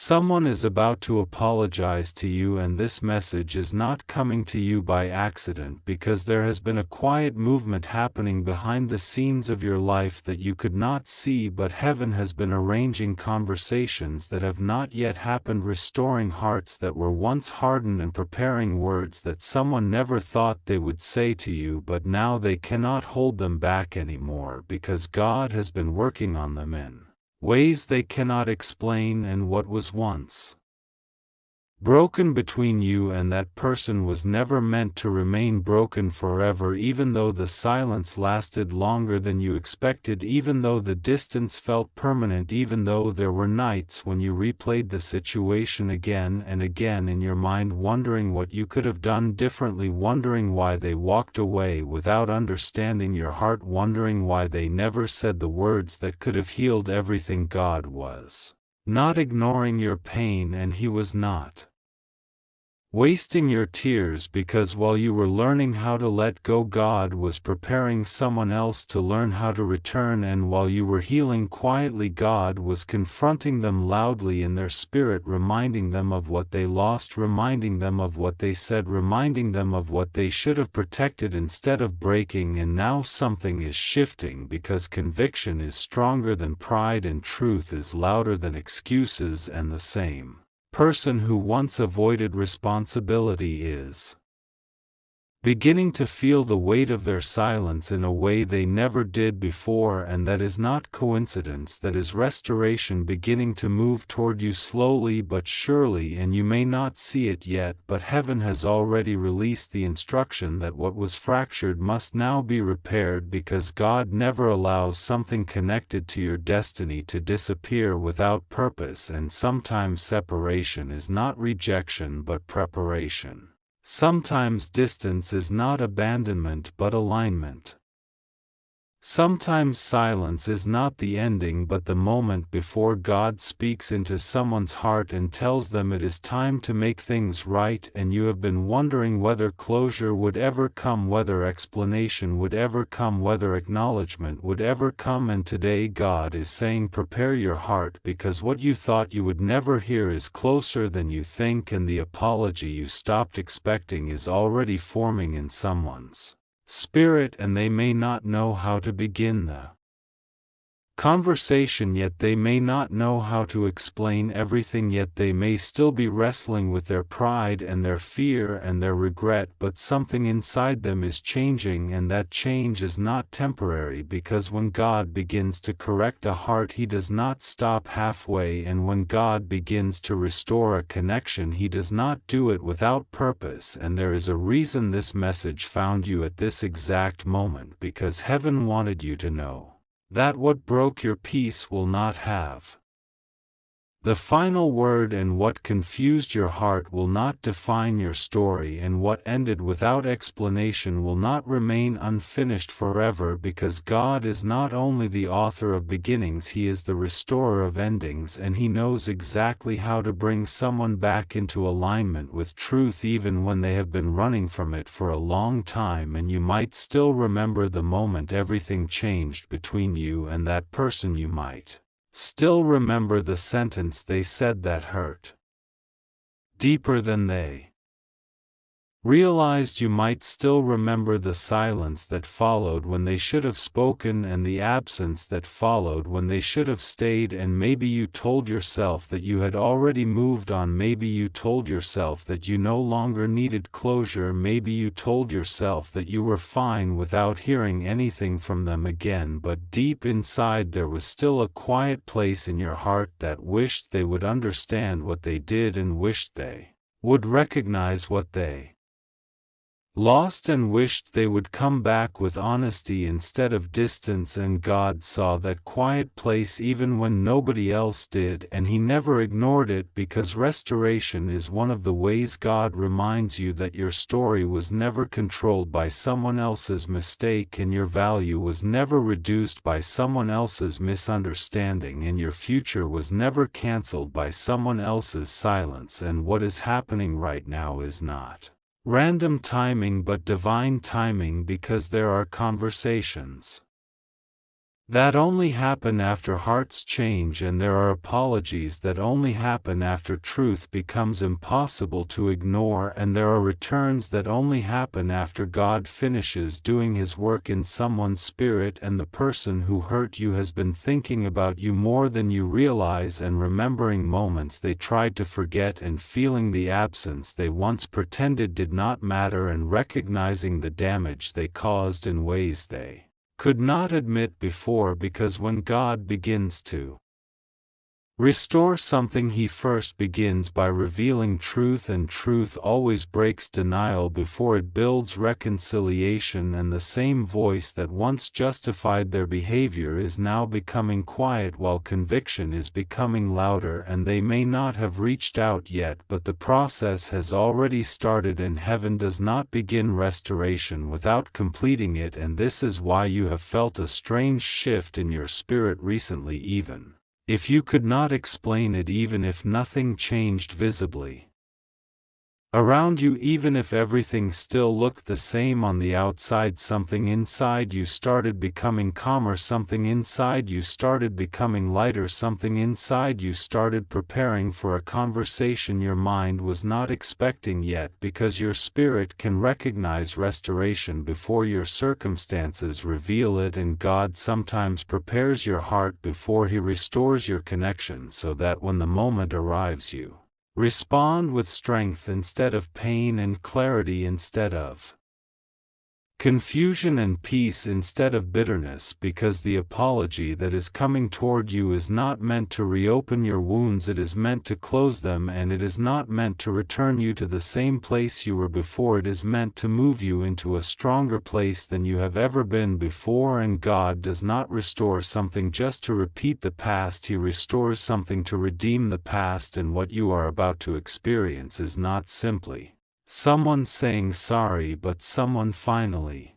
Someone is about to apologize to you, and this message is not coming to you by accident, because there has been a quiet movement happening behind the scenes of your life that you could not see, but heaven has been arranging conversations that have not yet happened, restoring hearts that were once hardened and preparing words that someone never thought they would say to you, but now they cannot hold them back anymore because God has been working on them in ways they cannot explain, and what was once broken between you and that person was never meant to remain broken forever, even though the silence lasted longer than you expected, even though the distance felt permanent, even though there were nights when you replayed the situation again and again in your mind, wondering what you could have done differently, wondering why they walked away without understanding your heart, wondering why they never said the words that could have healed everything. God was not ignoring your pain, and He was not wasting your tears, because while you were learning how to let go, God was preparing someone else to learn how to return, and while you were healing quietly, God was confronting them loudly in their spirit, reminding them of what they lost, reminding them of what they said, reminding them of what they should have protected instead of breaking. And now something is shifting, because conviction is stronger than pride and truth is louder than excuses, and the same person who once avoided responsibility is beginning to feel the weight of their silence in a way they never did before, and that is not coincidence. That is restoration beginning to move toward you slowly but surely, and you may not see it yet, but heaven has already released the instruction that what was fractured must now be repaired, because God never allows something connected to your destiny to disappear without purpose, and sometimes separation is not rejection but preparation. Sometimes distance is not abandonment but alignment. Sometimes silence is not the ending but the moment before God speaks into someone's heart and tells them it is time to make things right, and you have been wondering whether closure would ever come, whether explanation would ever come, whether acknowledgement would ever come, and today God is saying, prepare your heart, because what you thought you would never hear is closer than you think, and the apology you stopped expecting is already forming in someone's spirit, and they may not know how to begin the conversation yet, they may not know how to explain everything yet, they may still be wrestling with their pride and their fear and their regret, but something inside them is changing, and that change is not temporary, because when God begins to correct a heart, He does not stop halfway, and when God begins to restore a connection, He does not do it without purpose. And there is a reason this message found you at this exact moment, because heaven wanted you to know that what broke your peace will not have the final word, and what confused your heart will not define your story, and what ended without explanation will not remain unfinished forever, because God is not only the author of beginnings, He is the restorer of endings, and He knows exactly how to bring someone back into alignment with truth even when they have been running from it for a long time. And you might still remember the moment everything changed between you and that person. You might still remember the sentence they said that hurt deeper than they realized. You might still remember the silence that followed when they should have spoken, and the absence that followed when they should have stayed. And maybe you told yourself that you had already moved on. Maybe you told yourself that you no longer needed closure. Maybe you told yourself that you were fine without hearing anything from them again. But deep inside there was still a quiet place in your heart that wished they would understand what they did, and wished they would recognize what they lost, and wished they would come back with honesty instead of distance. And God saw that quiet place even when nobody else did, and He never ignored it, because restoration is one of the ways God reminds you that your story was never controlled by someone else's mistake, and your value was never reduced by someone else's misunderstanding, and your future was never canceled by someone else's silence. And what is happening right now is not random timing but divine timing, because there are conversations that only happen after hearts change, and there are apologies that only happen after truth becomes impossible to ignore, and there are returns that only happen after God finishes doing His work in someone's spirit, and the person who hurt you has been thinking about you more than you realize and remembering moments they tried to forget and feeling the absence they once pretended did not matter and recognizing the damage they caused in ways they could not admit before, because when God begins to restore something, He first begins by revealing truth, and truth always breaks denial before it builds reconciliation, and the same voice that once justified their behavior is now becoming quiet while conviction is becoming louder, and they may not have reached out yet, but the process has already started, and heaven does not begin restoration without completing it, and this is why you have felt a strange shift in your spirit recently, even if you could not explain it, even if nothing changed visibly around you, even if everything still looked the same on the outside. Something inside you started becoming calmer, something inside you started becoming lighter, something inside you started preparing for a conversation your mind was not expecting yet, because your spirit can recognize restoration before your circumstances reveal it, and God sometimes prepares your heart before He restores your connection, so that when the moment arrives you respond with strength instead of pain, and clarity instead of confusion, and peace instead of bitterness, because the apology that is coming toward you is not meant to reopen your wounds, it is meant to close them, and it is not meant to return you to the same place you were before. It is meant to move you into a stronger place than you have ever been before, and God does not restore something just to repeat the past, He restores something to redeem the past, and what you are about to experience is not simply someone saying sorry, but someone finally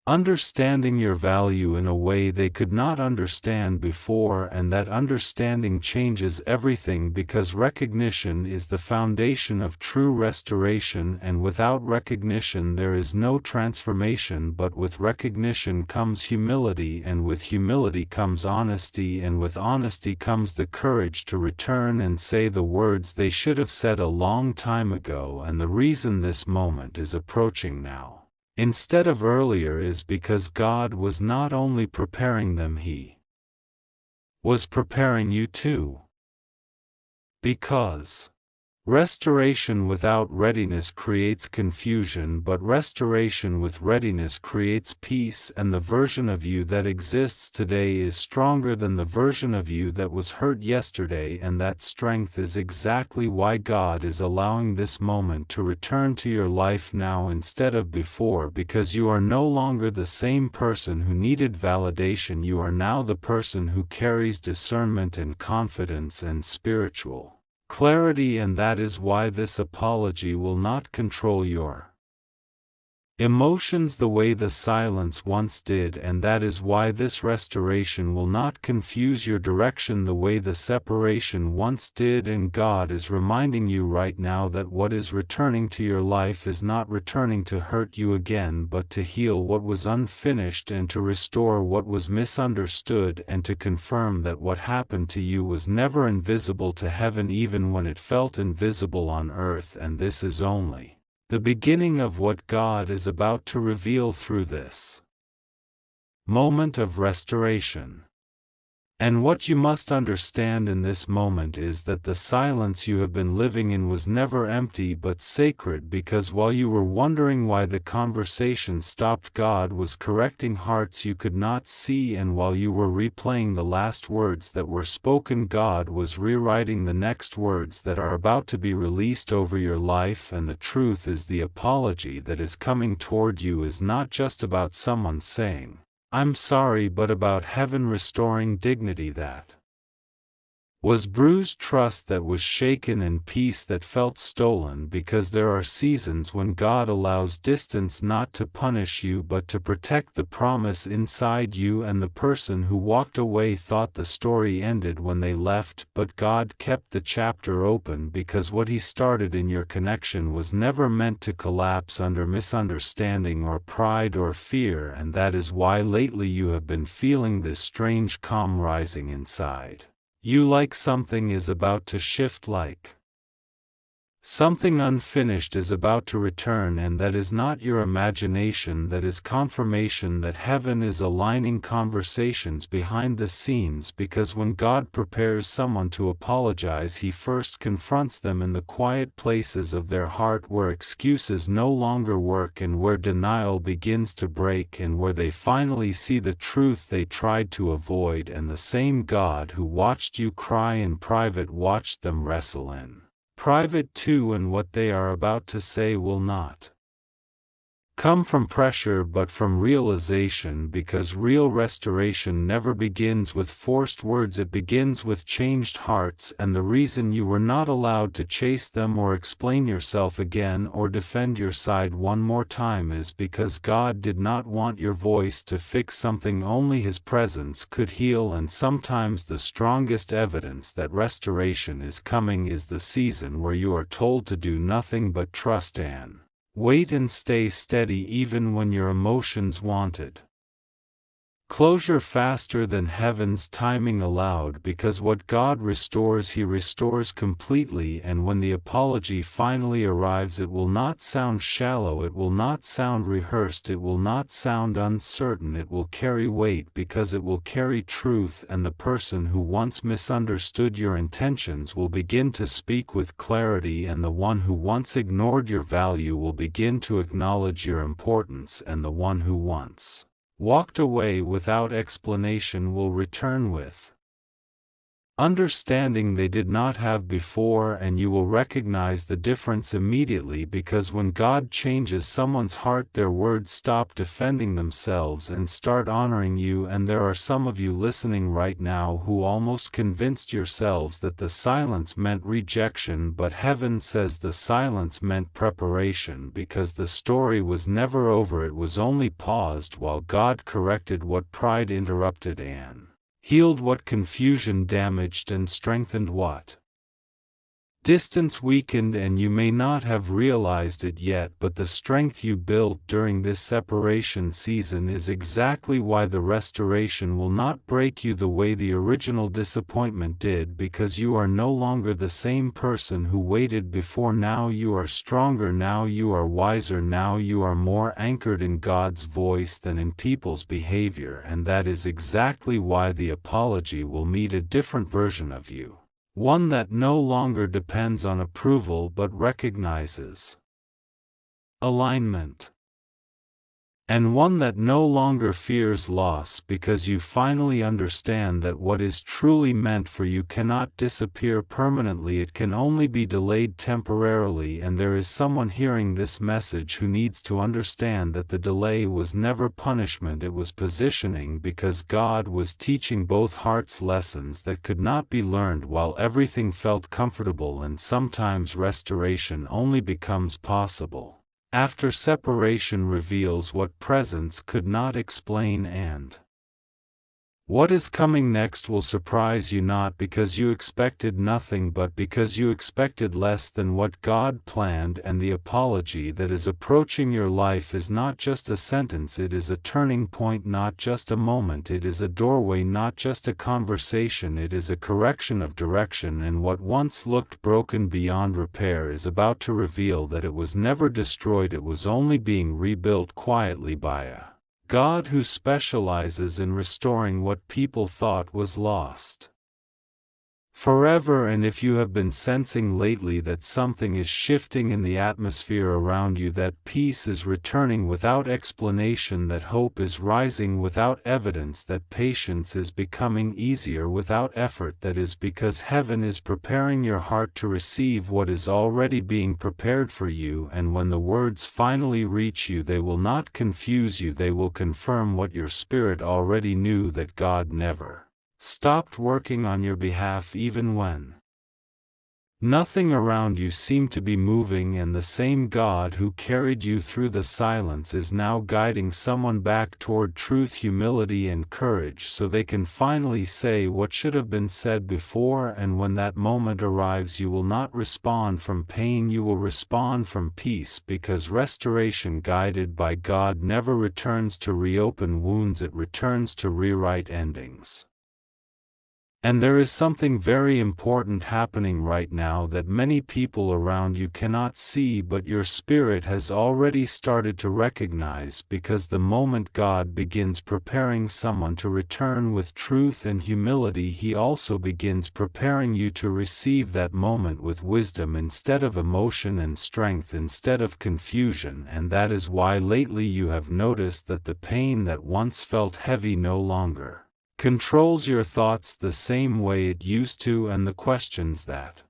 understanding your value in a way they could not understand before, and that understanding changes everything, because recognition is the foundation of true restoration, and without recognition there is no transformation, but with recognition comes humility, and with humility comes honesty, and with honesty comes the courage to return and say the words they should have said a long time ago. And the reason this moment is approaching now instead of earlier is because God was not only preparing them, He was preparing you too. Because restoration without readiness creates confusion, but restoration with readiness creates peace, and the version of you that exists today is stronger than the version of you that was hurt yesterday, and that strength is exactly why God is allowing this moment to return to your life now instead of before, because you are no longer the same person who needed validation. You are now the person who carries discernment and confidence and spiritual clarity, and that is why this apology will not control your emotions the way the silence once did, and that is why this restoration will not confuse your direction the way the separation once did. And God is reminding you right now that what is returning to your life is not returning to hurt you again, but to heal what was unfinished, and to restore what was misunderstood, and to confirm that what happened to you was never invisible to heaven, even when it felt invisible on earth. And this is only the beginning of what God is about to reveal through this moment of restoration. And what you must understand in this moment is that the silence you have been living in was never empty but sacred, because while you were wondering why the conversation stopped, God was correcting hearts you could not see, and while you were replaying the last words that were spoken, God was rewriting the next words that are about to be released over your life. And the truth is, the apology that is coming toward you is not just about someone saying, "I'm sorry," but about heaven restoring dignity that Was bruised trust that was shaken and peace that felt stolen, because there are seasons when God allows distance not to punish you but to protect the promise inside you, and the person who walked away thought the story ended when they left, but God kept the chapter open because what He started in your connection was never meant to collapse under misunderstanding or pride or fear, and that is why lately you have been feeling this strange calm rising inside. You like something is about to shift, like something unfinished is about to return, and that is not your imagination, that is confirmation that heaven is aligning conversations behind the scenes, because when God prepares someone to apologize, He first confronts them in the quiet places of their heart where excuses no longer work and where denial begins to break and where they finally see the truth they tried to avoid, and the same God who watched you cry in private watched them wrestle in private too, and what they are about to say will not come from pressure but from realization, because real restoration never begins with forced words, it begins with changed hearts, and the reason you were not allowed to chase them or explain yourself again or defend your side one more time is because God did not want your voice to fix something only His presence could heal. And sometimes the strongest evidence that restoration is coming is the season where you are told to do nothing but trust and wait and stay steady even when your emotions wanted closure faster than heaven's timing allowed, because what God restores He restores completely, and when the apology finally arrives it will not sound shallow, it will not sound rehearsed, it will not sound uncertain, it will carry weight because it will carry truth, and the person who once misunderstood your intentions will begin to speak with clarity, and the one who once ignored your value will begin to acknowledge your importance, and the one who once walked away without explanation will return with understanding they did not have before, and you will recognize the difference immediately, because when God changes someone's heart their words stop defending themselves and start honoring you. And there are some of you listening right now who almost convinced yourselves that the silence meant rejection, but heaven says the silence meant preparation, because the story was never over, it was only paused while God corrected what pride interrupted and healed what confusion damaged and strengthened what distance weakened. And you may not have realized it yet, but the strength you built during this separation season is exactly why the restoration will not break you the way the original disappointment did, because you are no longer the same person who waited before. Now you are stronger, now you are wiser, now you are more anchored in God's voice than in people's behavior, and that is exactly why the apology will meet a different version of you. One that no longer depends on approval but recognizes alignment. And one that no longer fears loss, because you finally understand that what is truly meant for you cannot disappear permanently, it can only be delayed temporarily. And there is someone hearing this message who needs to understand that the delay was never punishment, it was positioning, because God was teaching both hearts lessons that could not be learned while everything felt comfortable. And sometimes restoration only becomes possible after separation reveals what presence could not explain, and what is coming next will surprise you, not because you expected nothing but because you expected less than what God planned. And the apology that is approaching your life is not just a sentence, it is a turning point, not just a moment, it is a doorway, not just a conversation, it is a correction of direction. And what once looked broken beyond repair is about to reveal that it was never destroyed, it was only being rebuilt quietly by a God who specializes in restoring what people thought was lost forever. And if you have been sensing lately that something is shifting in the atmosphere around you, that peace is returning without explanation, that hope is rising without evidence, that patience is becoming easier without effort, that is because heaven is preparing your heart to receive what is already being prepared for you. And when the words finally reach you, they will not confuse you, they will confirm what your spirit already knew, that God never stopped working on your behalf even when nothing around you seemed to be moving, and the same God who carried you through the silence is now guiding someone back toward truth, humility, and courage so they can finally say what should have been said before. And when that moment arrives, you will not respond from pain, you will respond from peace, because restoration guided by God never returns to reopen wounds, it returns to rewrite endings. And there is something very important happening right now that many people around you cannot see, but your spirit has already started to recognize, because the moment God begins preparing someone to return with truth and humility, He also begins preparing you to receive that moment with wisdom instead of emotion, and strength instead of confusion. And that is why lately you have noticed that the pain that once felt heavy no longer controls your thoughts the same way it used to, and the questions that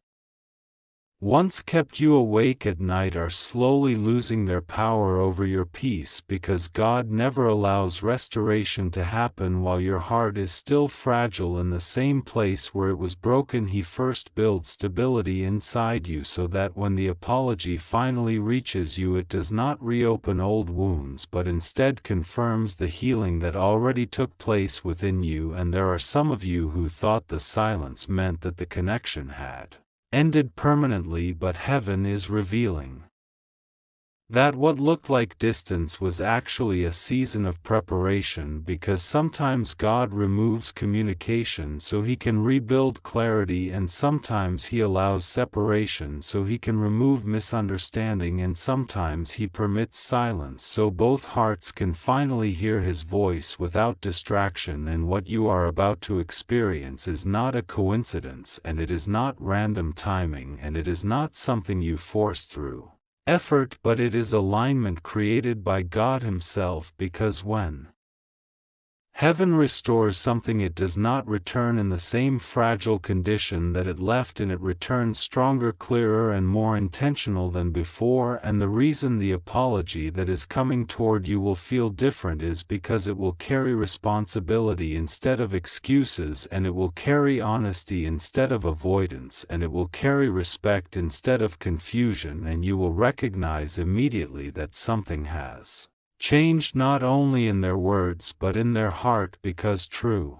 once kept you awake at night are slowly losing their power over your peace, because God never allows restoration to happen while your heart is still fragile in the same place where it was broken. He first builds stability inside you so that when the apology finally reaches you, it does not reopen old wounds but instead confirms the healing that already took place within you. And there are some of you who thought the silence meant that the connection had ended permanently, but heaven is revealing that what looked like distance was actually a season of preparation, because sometimes God removes communication so He can rebuild clarity, and sometimes He allows separation so He can remove misunderstanding, and sometimes He permits silence so both hearts can finally hear His voice without distraction. And what you are about to experience is not a coincidence, and it is not random timing, and it is not something you force through effort, but it is alignment created by God Himself, because when heaven restores something, it does not return in the same fragile condition that it left in. It returns stronger, clearer, and more intentional than before. And the reason the apology that is coming toward you will feel different is because it will carry responsibility instead of excuses, and it will carry honesty instead of avoidance, and it will carry respect instead of confusion. And you will recognize immediately that something has changed, not only in their words but in their heart, because true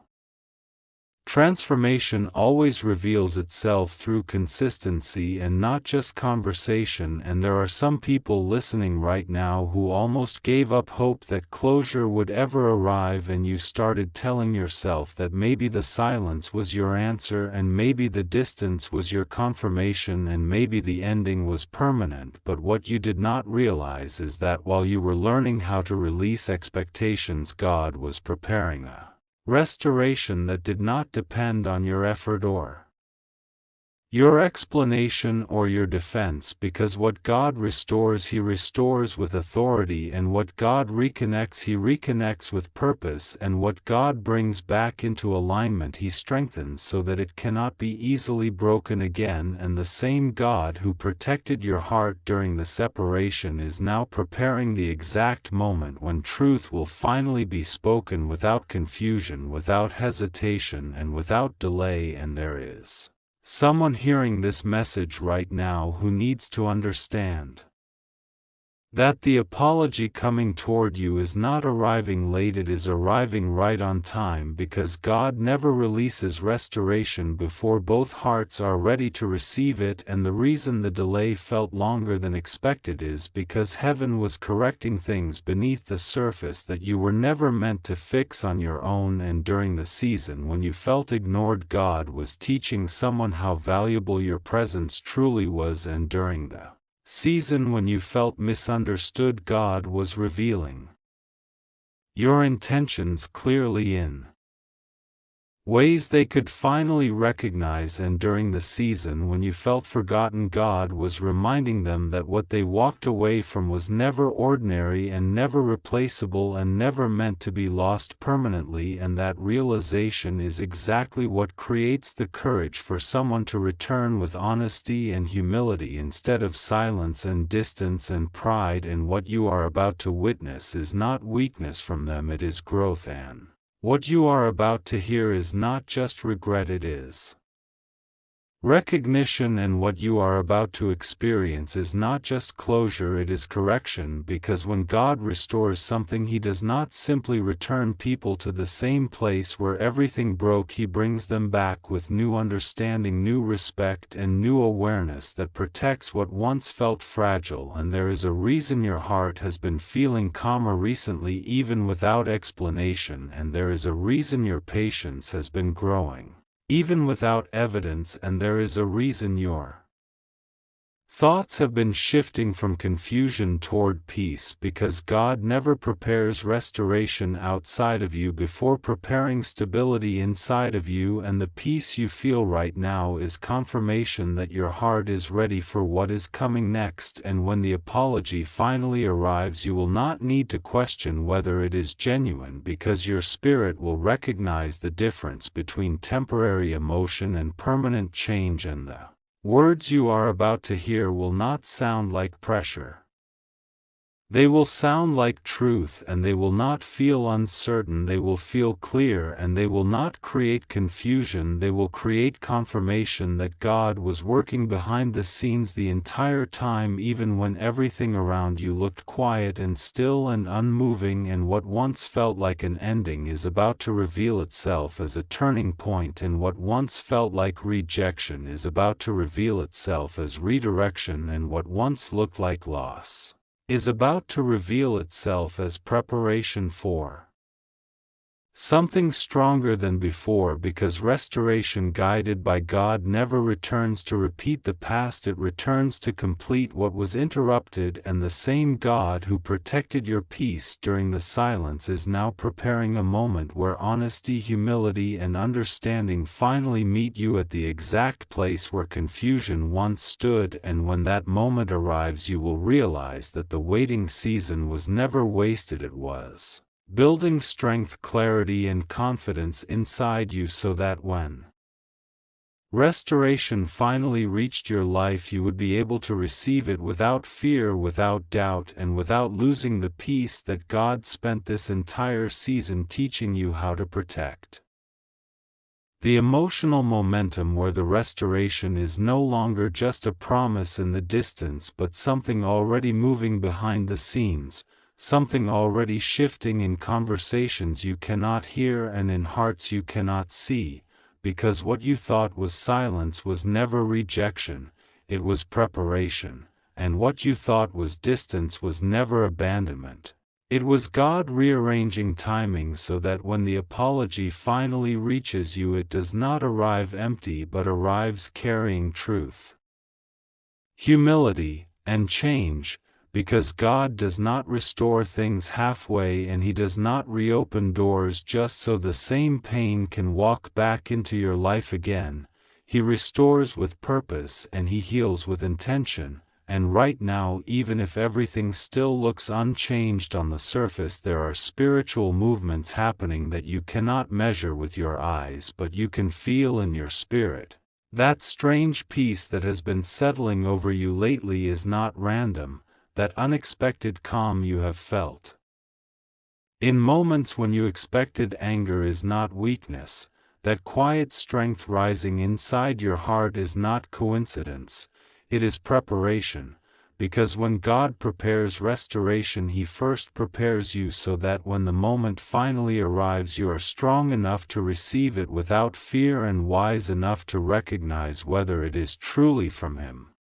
transformation always reveals itself through consistency and not just conversation. And there are some people listening right now who almost gave up hope that closure would ever arrive, and you started telling yourself that maybe the silence was your answer, and maybe the distance was your confirmation, and maybe the ending was permanent. But what you did not realize is that while you were learning how to release expectations, God was preparing a restoration that did not depend on your effort or your explanation or your defense, because what God restores, He restores with authority, and what God reconnects, He reconnects with purpose, and what God brings back into alignment, He strengthens so that it cannot be easily broken again. And the same God who protected your heart during the separation is now preparing the exact moment when truth will finally be spoken without confusion, without hesitation, and without delay. And there is someone hearing this message right now who needs to understand that the apology coming toward you is not arriving late, it is arriving right on time, because God never releases restoration before both hearts are ready to receive it. And the reason the delay felt longer than expected is because heaven was correcting things beneath the surface that you were never meant to fix on your own. And during the season when you felt ignored, God was teaching someone how valuable your presence truly was. And during the season when you felt misunderstood, God was revealing your intentions clearly in ways they could finally recognize. And during the season when you felt forgotten, God was reminding them that what they walked away from was never ordinary and never replaceable and never meant to be lost permanently. And that realization is exactly what creates the courage for someone to return with honesty and humility instead of silence and distance and pride. And what you are about to witness is not weakness from them, it is growth. And What you are about to hear is not just regret, it is recognition, and what you are about to experience is not just closure, it is correction, because when God restores something, He does not simply return people to the same place where everything broke. He brings them back with new understanding, new respect, and new awareness that protects what once felt fragile. And there is a reason your heart has been feeling calmer recently, even without explanation, and there is a reason your patience has been growing even without evidence, and there is a reason your thoughts have been shifting from confusion toward peace, because God never prepares restoration outside of you before preparing stability inside of you, and the peace you feel right now is confirmation that your heart is ready for what is coming next. And when the apology finally arrives, you will not need to question whether it is genuine, because your spirit will recognize the difference between temporary emotion and permanent change, and the words you are about to hear will not sound like pressure. They will sound like truth, and they will not feel uncertain. They will feel clear, and they will not create confusion. They will create confirmation that God was working behind the scenes the entire time, even when everything around you looked quiet and still and unmoving. And what once felt like an ending is about to reveal itself as a turning point, and what once felt like rejection is about to reveal itself as redirection, and what once looked like loss is about to reveal itself as preparation for something stronger than before, because restoration guided by God never returns to repeat the past, it returns to complete what was interrupted. And the same God who protected your peace during the silence is now preparing a moment where honesty, humility, and understanding finally meet you at the exact place where confusion once stood. And when that moment arrives, you will realize that the waiting season was never wasted. It was building strength, clarity, and confidence inside you, so that when restoration finally reached your life, you would be able to receive it without fear, without doubt, and without losing the peace that God spent this entire season teaching you how to protect. The emotional momentum where the restoration is no longer just a promise in the distance, but something already moving behind the scenes, something already shifting in conversations you cannot hear and in hearts you cannot see, because what you thought was silence was never rejection, it was preparation, and what you thought was distance was never abandonment. It was God rearranging timing so that when the apology finally reaches you, it does not arrive empty but arrives carrying truth, humility, and change, because God does not restore things halfway, and He does not reopen doors just so the same pain can walk back into your life again. He restores with purpose, and He heals with intention. And right now, even if everything still looks unchanged on the surface, there are spiritual movements happening that you cannot measure with your eyes, but you can feel in your spirit. That strange peace that has been settling over you lately is not random. That unexpected calm you have felt in moments when you expected anger is not weakness. That quiet strength rising inside your heart is not coincidence, it is preparation, because when God prepares restoration, He first prepares you so that when the moment finally arrives, you are strong enough to receive it without fear and wise enough to recognize whether it is truly from Him.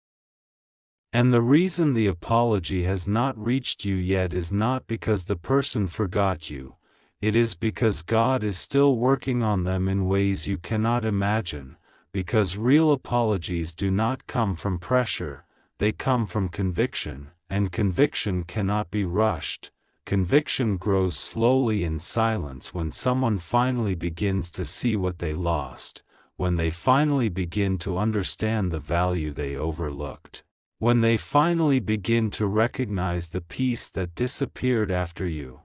And the reason the apology has not reached you yet is not because the person forgot you, it is because God is still working on them in ways you cannot imagine, because real apologies do not come from pressure, they come from conviction, and conviction cannot be rushed. Conviction grows slowly in silence when someone finally begins to see what they lost, when they finally begin to understand the value they overlooked. When they finally begin to recognize the peace that disappeared after you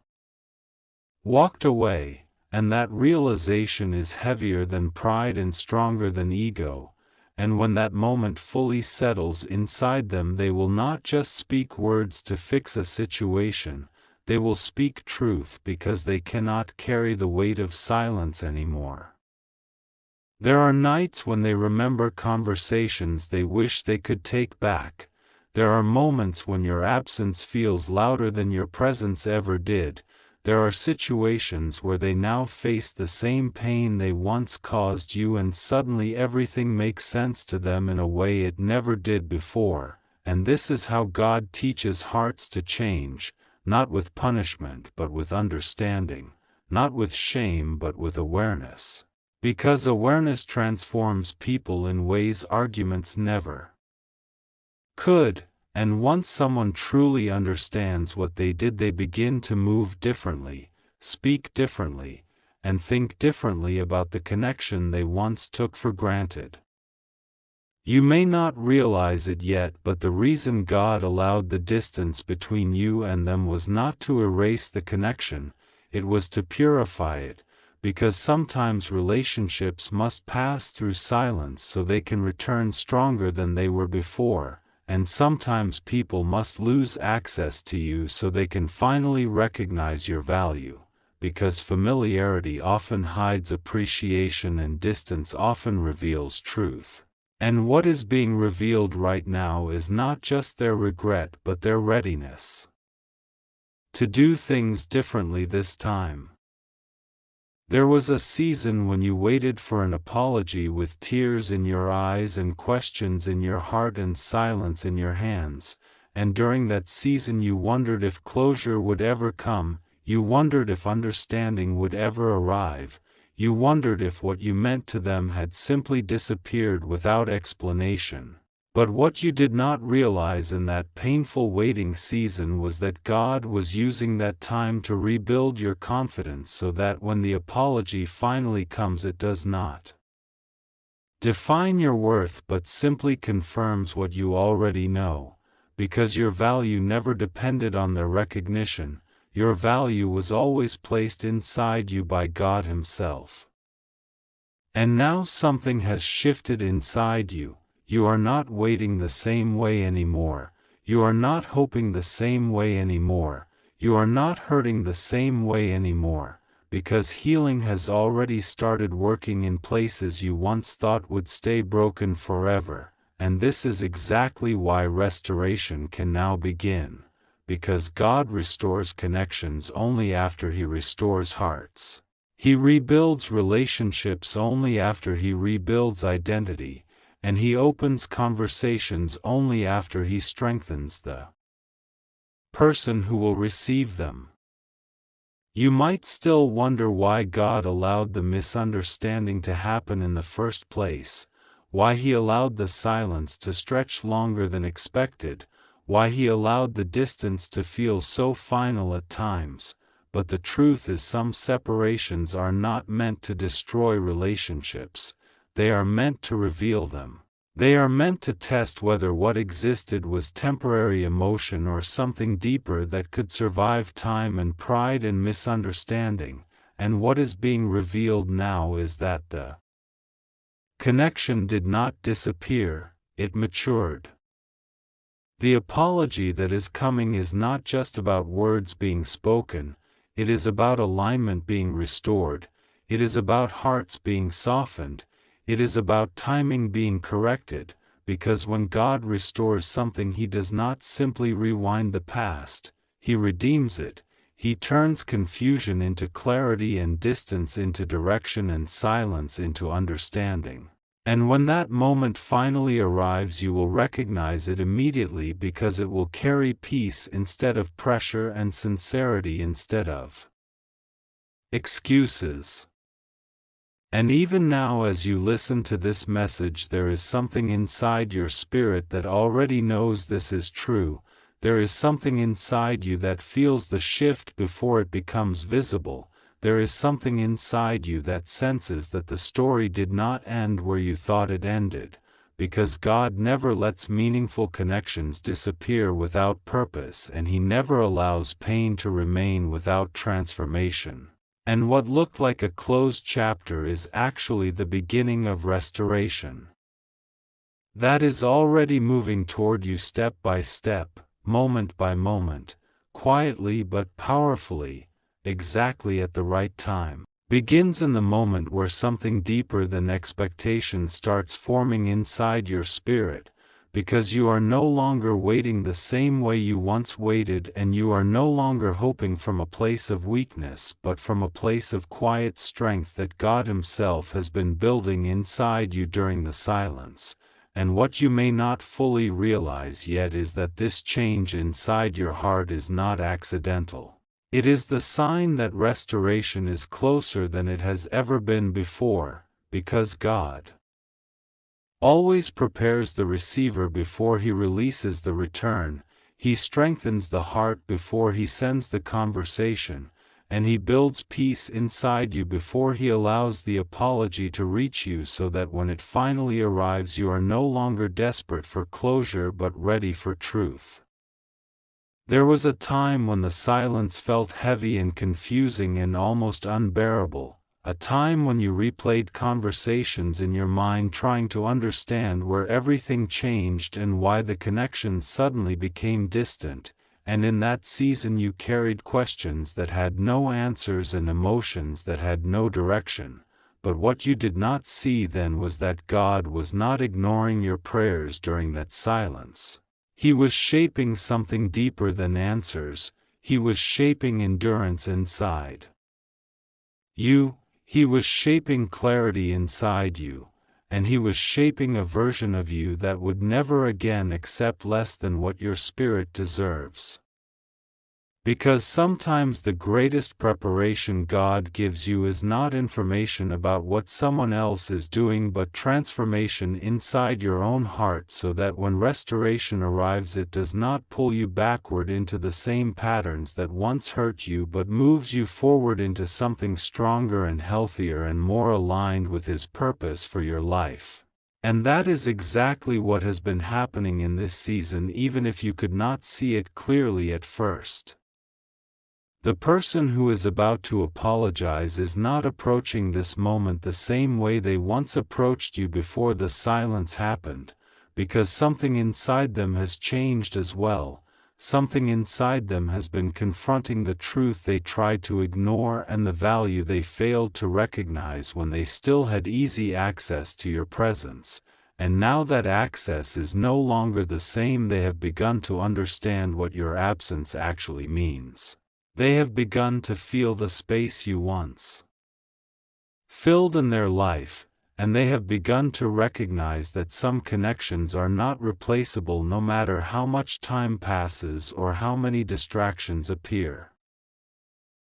walked away, and that realization is heavier than pride and stronger than ego, and when that moment fully settles inside them, they will not just speak words to fix a situation, they will speak truth because they cannot carry the weight of silence anymore. There are nights when they remember conversations they wish they could take back. There are moments when your absence feels louder than your presence ever did. There are situations where they now face the same pain they once caused you, and suddenly everything makes sense to them in a way it never did before. And this is how God teaches hearts to change, not with punishment but with understanding, not with shame but with awareness. Because awareness transforms people in ways arguments never could, and once someone truly understands what they did, they begin to move differently, speak differently, and think differently about the connection they once took for granted. You may not realize it yet, but the reason God allowed the distance between you and them was not to erase the connection, it was to purify it. Because sometimes relationships must pass through silence so they can return stronger than they were before, and sometimes people must lose access to you so they can finally recognize your value, because familiarity often hides appreciation and distance often reveals truth. And what is being revealed right now is not just their regret but their readiness to do things differently this time. There was a season when you waited for an apology with tears in your eyes and questions in your heart and silence in your hands, and during that season you wondered if closure would ever come, you wondered if understanding would ever arrive, you wondered if what you meant to them had simply disappeared without explanation. But what you did not realize in that painful waiting season was that God was using that time to rebuild your confidence so that when the apology finally comes, it does not define your worth but simply confirms what you already know, because your value never depended on their recognition, your value was always placed inside you by God Himself. And now something has shifted inside you. You are not waiting the same way anymore, you are not hoping the same way anymore, you are not hurting the same way anymore, because healing has already started working in places you once thought would stay broken forever, and this is exactly why restoration can now begin, because God restores connections only after He restores hearts. He rebuilds relationships only after He rebuilds identity, and He opens conversations only after He strengthens the person who will receive them. You might still wonder why God allowed the misunderstanding to happen in the first place, why He allowed the silence to stretch longer than expected, why He allowed the distance to feel so final at times, but the truth is some separations are not meant to destroy relationships. They are meant to reveal them. They are meant to test whether what existed was temporary emotion or something deeper that could survive time and pride and misunderstanding, and what is being revealed now is that the connection did not disappear, it matured. The apology that is coming is not just about words being spoken, it is about alignment being restored, it is about hearts being softened, it is about timing being corrected, because when God restores something He does not simply rewind the past, He redeems it, He turns confusion into clarity and distance into direction and silence into understanding. And when that moment finally arrives, you will recognize it immediately because it will carry peace instead of pressure and sincerity instead of excuses. And even now, as you listen to this message, there is something inside your spirit that already knows this is true. There is something inside you that feels the shift before it becomes visible. There is something inside you that senses that the story did not end where you thought it ended, because God never lets meaningful connections disappear without purpose, and He never allows pain to remain without transformation. And what looked like a closed chapter is actually the beginning of restoration. That is already moving toward you step by step, moment by moment, quietly but powerfully, exactly at the right time. Begins in the moment where something deeper than expectation starts forming inside your spirit, because you are no longer waiting the same way you once waited, and you are no longer hoping from a place of weakness but from a place of quiet strength that God Himself has been building inside you during the silence. And what you may not fully realize yet is that this change inside your heart is not accidental. It is the sign that restoration is closer than it has ever been before, because God always prepares the receiver before He releases the return. He strengthens the heart before He sends the conversation, and He builds peace inside you before He allows the apology to reach you, so that when it finally arrives you are no longer desperate for closure but ready for truth. There was a time when the silence felt heavy and confusing and almost unbearable, a time when you replayed conversations in your mind trying to understand where everything changed and why the connection suddenly became distant, and in that season you carried questions that had no answers and emotions that had no direction. But what you did not see then was that God was not ignoring your prayers during that silence. He was shaping something deeper than answers. He was shaping endurance inside you. He was shaping clarity inside you, and He was shaping a version of you that would never again accept less than what your spirit deserves. Because sometimes the greatest preparation God gives you is not information about what someone else is doing but transformation inside your own heart, so that when restoration arrives it does not pull you backward into the same patterns that once hurt you but moves you forward into something stronger and healthier and more aligned with His purpose for your life. And that is exactly what has been happening in this season, even if you could not see it clearly at first. The person who is about to apologize is not approaching this moment the same way they once approached you before the silence happened, because something inside them has changed as well. Something inside them has been confronting the truth they tried to ignore and the value they failed to recognize when they still had easy access to your presence. And now that access is no longer the same, they have begun to understand what your absence actually means. They have begun to feel the space you once filled in their life, and they have begun to recognize that some connections are not replaceable no matter how much time passes or how many distractions appear.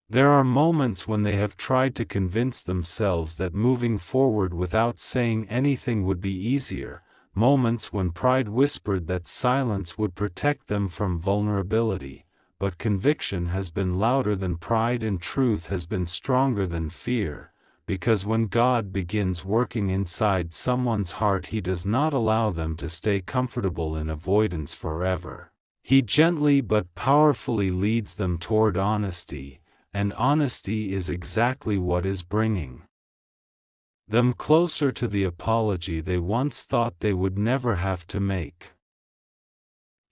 There are moments when they have tried to convince themselves that moving forward without saying anything would be easier, moments when pride whispered that silence would protect them from vulnerability. But conviction has been louder than pride and truth has been stronger than fear, because when God begins working inside someone's heart He does not allow them to stay comfortable in avoidance forever. He gently but powerfully leads them toward honesty, and honesty is exactly what is bringing them closer to the apology they once thought they would never have to make.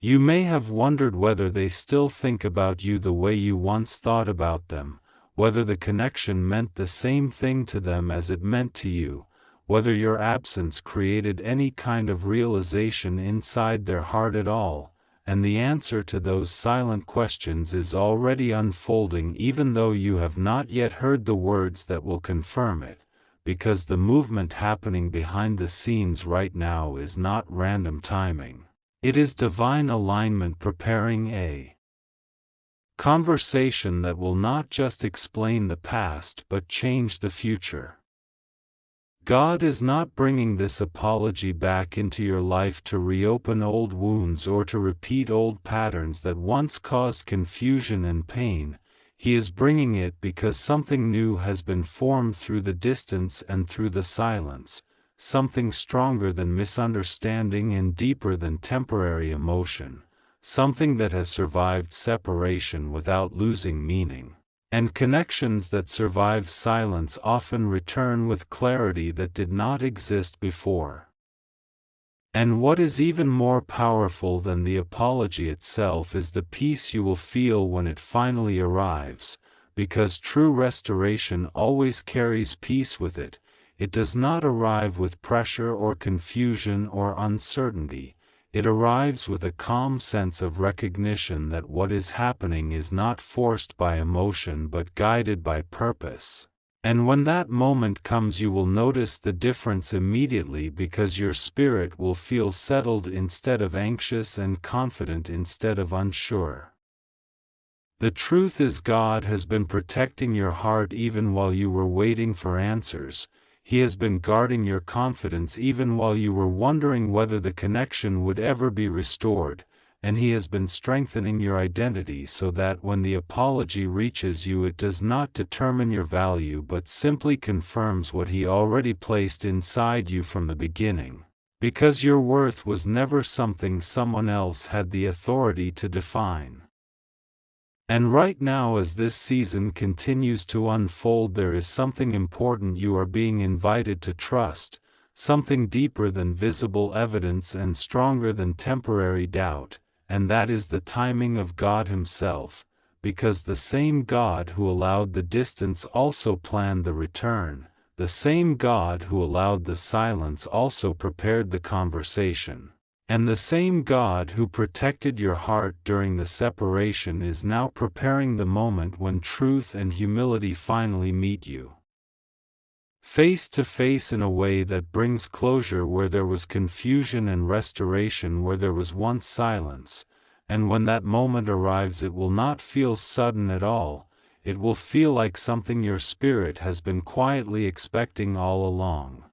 You may have wondered whether they still think about you the way you once thought about them, whether the connection meant the same thing to them as it meant to you, whether your absence created any kind of realization inside their heart at all, and the answer to those silent questions is already unfolding even though you have not yet heard the words that will confirm it, because the movement happening behind the scenes right now is not random timing. It is divine alignment preparing a conversation that will not just explain the past but change the future. God is not bringing this apology back into your life to reopen old wounds or to repeat old patterns that once caused confusion and pain. He is bringing it because something new has been formed through the distance and through the silence. Something stronger than misunderstanding and deeper than temporary emotion, something that has survived separation without losing meaning. And connections that survive silence often return with clarity that did not exist before. And what is even more powerful than the apology itself is the peace you will feel when it finally arrives, because true restoration always carries peace with it. It does not arrive with pressure or confusion or uncertainty. It arrives with a calm sense of recognition that what is happening is not forced by emotion but guided by purpose. And when that moment comes, you will notice the difference immediately, because your spirit will feel settled instead of anxious and confident instead of unsure. The truth is, God has been protecting your heart even while you were waiting for answers. He has been guarding your confidence even while you were wondering whether the connection would ever be restored, and He has been strengthening your identity so that when the apology reaches you, it does not determine your value but simply confirms what He already placed inside you from the beginning, because your worth was never something someone else had the authority to define. And right now, as this season continues to unfold, there is something important you are being invited to trust, something deeper than visible evidence and stronger than temporary doubt, and that is the timing of God Himself, because the same God who allowed the distance also planned the return, the same God who allowed the silence also prepared the conversation. And the same God who protected your heart during the separation is now preparing the moment when truth and humility finally meet you, face to face, in a way that brings closure where there was confusion and restoration where there was once silence. And when that moment arrives, it will not feel sudden at all. It will feel like something your spirit has been quietly expecting all along.